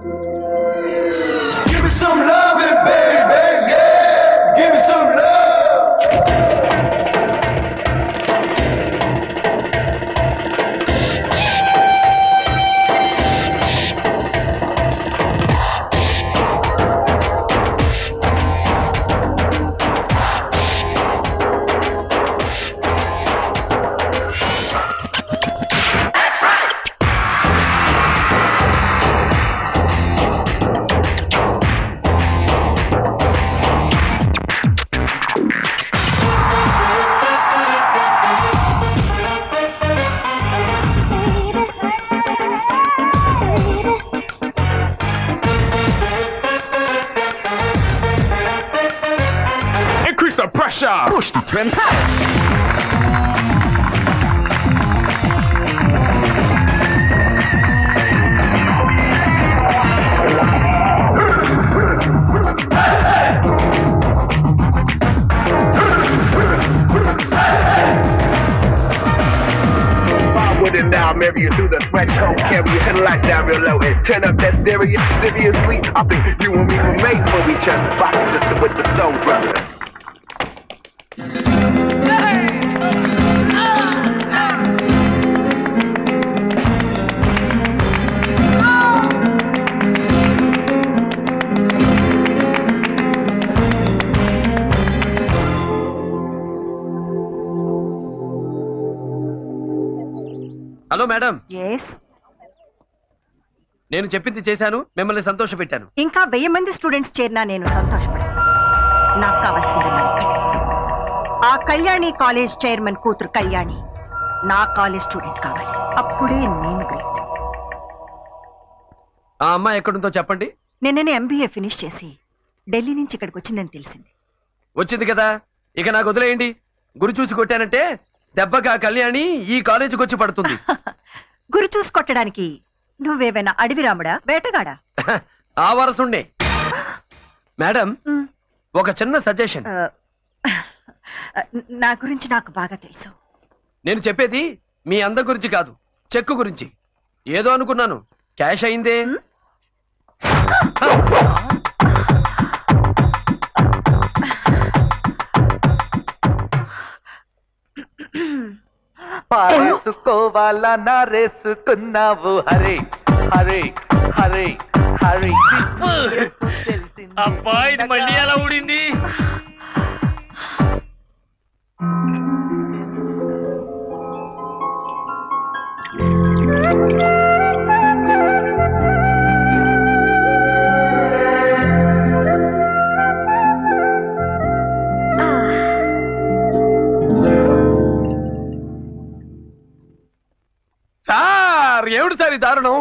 Give me some love, baby, yeah. Give me some love. Push the tempo. Now, marry you through the threshold, carry your head like down real low, and turn up that stereo seriously. I think you and me were made for each other. Rock sister with the soul brother. Hello madam. yes నేను చెప్పింది చేశాను, మిమ్మల్ని సంతోషపెట్టాను. ఇంకా 1000 మంది students చేరినా నేను సంతోషపడను. నాకు కావాల్సింది ఆ కళ్యాణి కాలేజ్ చైర్మన్ కూతురు కళ్యాణి నా కాలేజ్ స్టూడెంట్ కావాలి. అప్పుడే నేను గ్రేట్. ఆ అమ్మాయి ఎక్కడుందో చెప్పండి. నిన్ననే MBA ఫినిష్ చేసి ఢిల్లీ నుంచి ఇక్కడికి వచ్చిందని తెలిసింది. వచ్చింది కదా, ఇక నాకు వదిలేయండి. గురి చూసి కొట్టానంటే దెబ్బగా కళ్యాణి ఈ కాలేజీకి వచ్చి పడుతుంది. గురి చూసి కొట్టడానికి నువ్వేమైనా అడవి రాముడా, వేటగాడా? ఆ వరసుండే. మేడం, ఒక చిన్న సజెషన్. నా గురించి నాకు బాగా తెలుసు. నేను చెప్పేది మీ అందం గురించి కాదు, చెక్కు గురించి. ఏదో అనుకున్నాను, క్యాష్ అయిందే. పారేసుకోవాలా నారేసుకున్నావు హరే హరే హరే హరే. అబ్బా ఇది మళ్ళీ ఎలా ఊడింది? సార్, ఏమిటి సార్ ఈ దారుణం?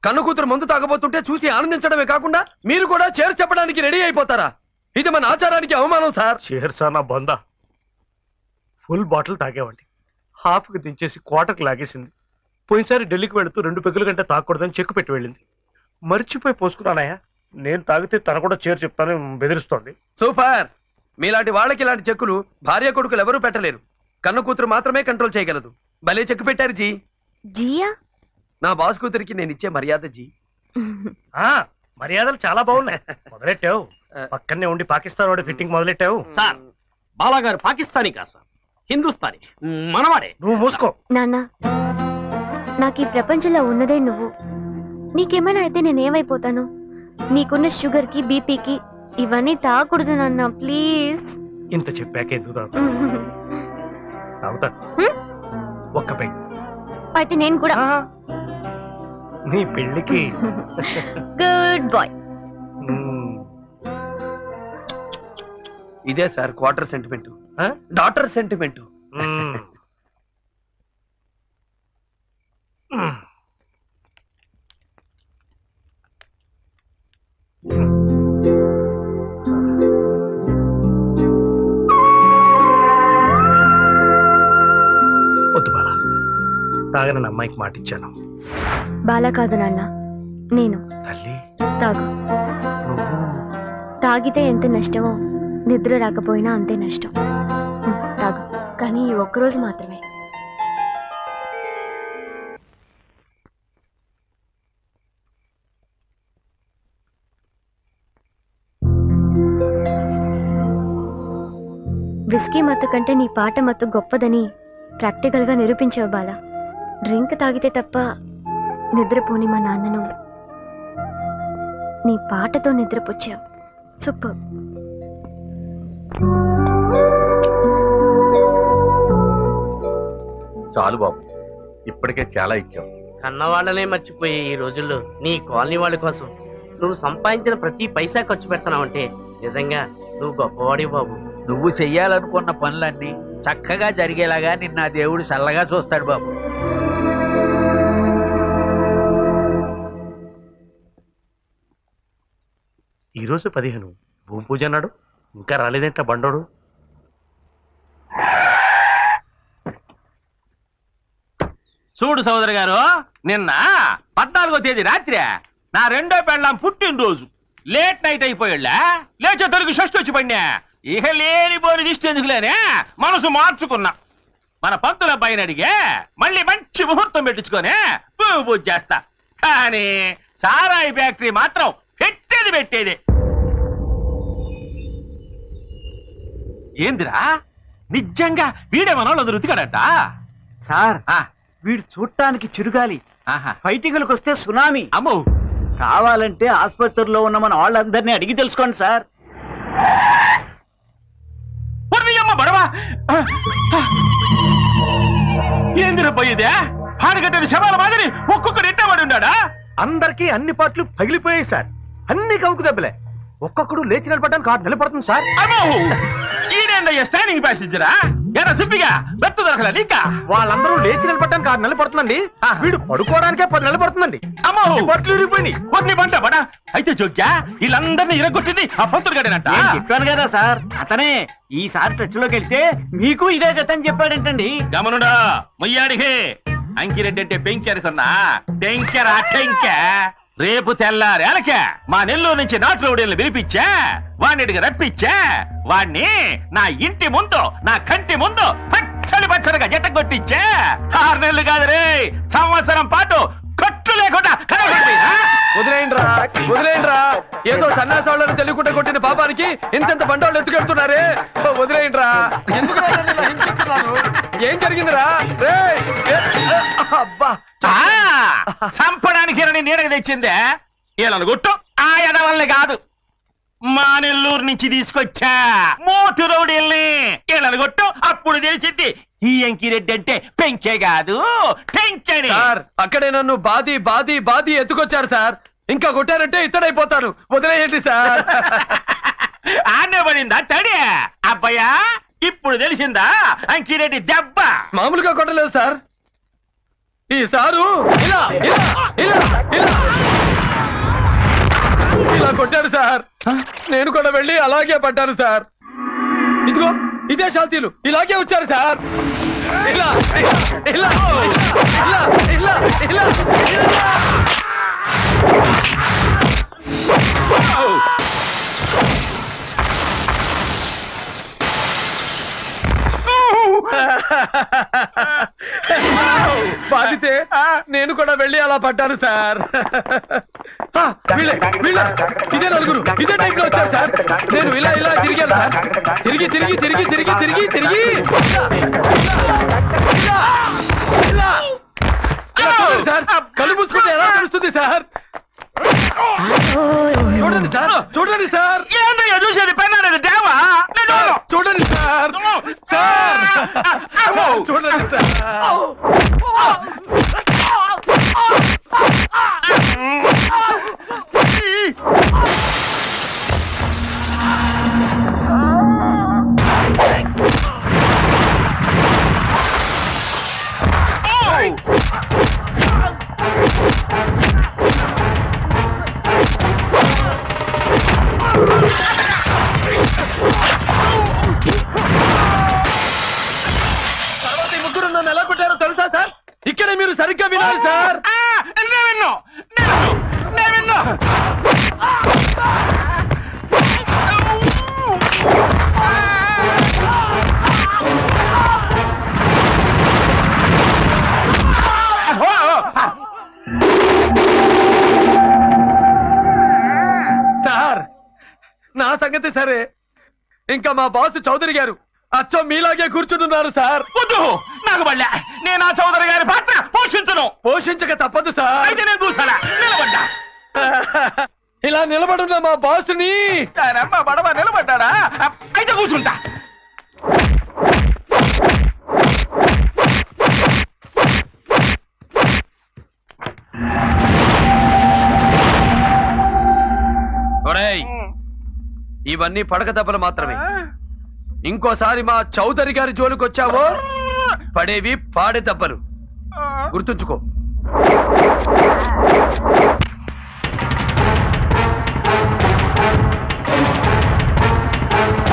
కన్ను కూతురు మందు తాగబోతుంటే చూసి ఆనందించడమే కాకుండా మీరు కూడా చేర్చి చెప్పడానికి రెడీ అయిపోతారా? ఇది మన ఆచారానికి అవమానం సార్. చేర్సానా బందా, ఫుల్ బాటిల్ తాగేవండి, హాఫ్కి దించేసి క్వార్టర్కి లాగేసింది. పోయినసారి ఢిల్లీకి వెళుతూ 2 పెగ్గుల కంటే తాగకూడదని చెక్కు పెట్టి వెళ్ళింది. మర్చిపోయి పోసుకున్నానయ్యా. నేను తాగితే తన కూడా చేరు చెప్తానని బెదిరిస్తోంది. సూపర్. మీలాంటి వాళ్ళకి ఇలాంటి చెక్కులు భార్య కొడుకులు ఎవరూ పెట్టలేరు. కన్ను కూతురు మాత్రమే కంట్రోల్ చేయగలదు. భలే చెక్కు పెట్టారు జీ. జియా, నా బాస్ కూతురికి నేను ఇచ్చే మర్యాద జీ. మర్యాదలు చాలా బాగున్నాయి. మొదలెట్టావు, పక్కనే ఉండి పాకిస్తాన్ వాడి ఫిట్టింగ్ మొదలెట్టావు. సార్, బాలాగారు పాకిస్తానీ కాదు సార్, హిందుస్థానీ, మనవాడే. నువ్వు మూసుకో. నాన్న, నాకు ఈ ప్రపంచంలో ఉన్నదే నువ్వు. నీకేమైనా అయితే నేనేమైపోతాను? నీకున్న షుగర్ కి, బీపీకి ఇవన్నీ తాగకూడదు నాన్న, ప్లీజ్. ఇంత చెప్పాక ఎందుకు తాగుతా? ఒక్క పెగ్. అయితే నేను కూడా. నీ పెళ్లికి గుడ్ బాయ్. ఇదే sir quarter sentiment, daughter sentiment. వద్దు బాలా, తాగనని అమ్మాయికి మాటిచ్చాను. బాలా కాదు నాన్న, నేను. తల్లి తాగు. తాగితే ఎంత నష్టమో నిద్ర రాకపోయినా అంతే నష్టం. తాగు, కానీ ఈ ఒక్కరోజు మాత్రమే. విస్కీ మత్తు కంటే నీ పాట మత్తు గొప్పదని ప్రాక్టికల్గా నిరూపించావు బాలా. డ్రింక్ తాగితే తప్ప నిద్రపోని మా నాన్నను నీ పాటతో నిద్రపుచ్చావు. సూపర్. చాలు బాబు, ఇప్పటికే చాలా ఇచ్చాం. కన్నవాళ్ళనే మర్చిపోయే ఈ రోజుల్లో నీ కాలనీ వాళ్ళ కోసం నువ్వు సంపాదించిన ప్రతి పైసా ఖర్చు పెడతానంటే నిజంగా నువ్వు గొప్పవాడివి బాబు. నువ్వు చెయ్యాలనుకున్న పనులన్నీ చక్కగా జరిగేలాగా నిన్న ఆ దేవుడు చల్లగా చూస్తాడు బాబు. ఈరోజు 15 భూమి పూజ అన్నాడు, ఇంకా రాలేదేంట బండోడు. చూడు సోదరు గారు, నిన్న 14వ తేదీ రాత్రి నా రెండో పెళ్ళాం పుట్టినరోజు. లేట్ నైట్ అయిపోయాళ్ళ, లేచే తొలగి షష్టి వచ్చి పడినా. ఇక లేనిపోని దిష్టి ఎందుకులేనే మనసు మార్చుకున్నా. మన పంతుల అబ్బాయిని అడిగే మళ్ళీ మంచి ముహూర్తం పెట్టించుకొని పువ్వు పూజ చేస్తా. కానీ సారాయి ఫ్యాక్టరీ మాత్రం పెట్టేది. ఏందిరా నిజంగా వీడే మనోళ్ళు రుతికాడట సార్, వీడు చూడటానికి చిరుగాలి, ఫైటింగ్లకు వస్తే సునామీ. అమ్మో, కావాలంటే ఆసుపత్రిలో ఉన్న మన వాళ్ళందరినీ అడిగి తెలుసుకోండి సార్. అమ్మ బడవా, ఏందిరా పోయేదే? పాడుగట్టని శవాల మాదిరి ఒక్కొక్కరు ఎట్టబడి ఉన్నాడా? అందరికీ అన్ని పాటలు పగిలిపోయాయి సార్. అన్ని కవుకు దెబ్బలే. ఒక్కొక్కడు లేచి నిలబడడానికి 6 నెలలు పడుతుంది సార్. అమ్మో, ఈడేందయ్యా స్టాండింగ్ ప్యాసింజరా? ఎరా సిప్పిగా బెత్తు దొరకలే నీకా? వాళ్ళందరూ లేచి నిలబడడానికి 6 నెలలు పడుతుందండి. వీడు పడుకోవడానికే 10 నెలలు పడుతుందండి. అమ్మో, బట్టలు విరిగిపోయినాయి. కొన్ని బంట బడా. అయితే జోక్యా వీళ్ళందరినీ ఇరగొట్టింది ఆ పంతులు గడేనంట. చెప్పాను కదా సార్, అతనే. ఈసారి టచ్ లోకి వెళ్తే మీకు ఇదే గతని చెప్పాడంటండి. గమనుడా మొయ్యాడికి అంకిరెడ్డి అంటే పెంకి అనుకున్నా. టెంకెరా టెంక. రేపు తెల్లారేలకే మా నెల్లూరు నుంచి నాటు రౌడీలను పిలిపించా, వాడిని రప్పించా. వాణ్ణి నా ఇంటి ముందు, నా కంటి ముందు పచ్చడిగా జత కొట్టించా. 6 నెలలు కాదు రే, సంవత్సరం పాటు కట్టు లేకుండా వదిలేయండిరా. ఏదో సన్నాసాలను తెలియకుండా కొట్టిన పాపానికి ఇంత బండోళ్ళు ఎత్తుకెళ్తున్నారే. వదిలేయండిరా. ఎందుకు హింసిస్తున్నారు? ఏం జరిగిందిరా? అబ్బా, చంపడానికి నీడకి తెచ్చిందే వీళ్ళను గుట్టు. ఆ ఎడవల్ని కాదు, మా నెల్లూరు నుంచి తీసుకొచ్చా మోటు రౌడీల్ని. వీళ్ళను గుట్టు, అప్పుడు తెలిసింది ఈ అంకిరెడ్డి అంటే పెంకే కాదు టెంకెని. సార్, అక్కడే నన్ను బాది ఎత్తుకొచ్చారు సార్. ఇంకా కొట్టారంటే ఇత్తడైపోతాను. వదిలేయండి సార్. ఆనే పడిందా తడి? అబ్బాయా, ఇప్పుడు తెలిసిందా అంకిరెడ్డి దెబ్బ? మామూలుగా కొట్టలేదు సార్. ఈసారు ఇలా కొట్టారు సార్. నేను కూడా వెళ్ళి అలాగే పడ్డాను సార్. ఇదిగో ఇదే శాంతిలు ఇలాగే వచ్చారు సార్. ఇలా ఇలా ఇలా ఇలా ఇలా ఇలా. బాధితే నేను కూడా వెళ్ళి అలా పడ్డాను సార్. ఇదే నలుగురు ఇదే టైప్ లో వచ్చారు సార్. నేను ఇలా తిరిగాను సార్. తిరిగి సార్. కళ్ళు మూసుకుంటే ఎలా తెలుస్తుంది సార్? చూడండి సార్. ఏందయ్యా చూసేది? పెన్నాడు దేవా. చూడండి సార్. చూడండి సార్. తర్వాత ఈ ముగ్గురు నన్ను ఎలా కొట్టారో తెలుసా సార్? ఇక్కడే మీరు సరిగ్గా వినాలి సార్. నేను విన్నా. సార్, నా సంగతి సరే. ఇంకా మా బాసు చౌదరి గారు అచ్చం మీలాగే కూర్చుంటున్నారు సార్. వద్దు, నాకు బళ్ళా. నేను ఆ చౌదరి గారి పాత్ర పోషించను. పోషించక తప్పదు సార్. అయితే నేను చూసానా నిలబడ్డా. ఇలా నిలబడున్న మా బాసుని అమ్మ బడవ నిలబడ్డాడా? అయితే కూర్చుంటా. ఒరేయ్, ఇవన్నీ పడక దెబ్బలు మాత్రమే. ఇంకోసారి మా చౌదరి గారి జోలికి వచ్చావో పడేవి పాడే దెబ్బలు. గుర్తుంచుకో.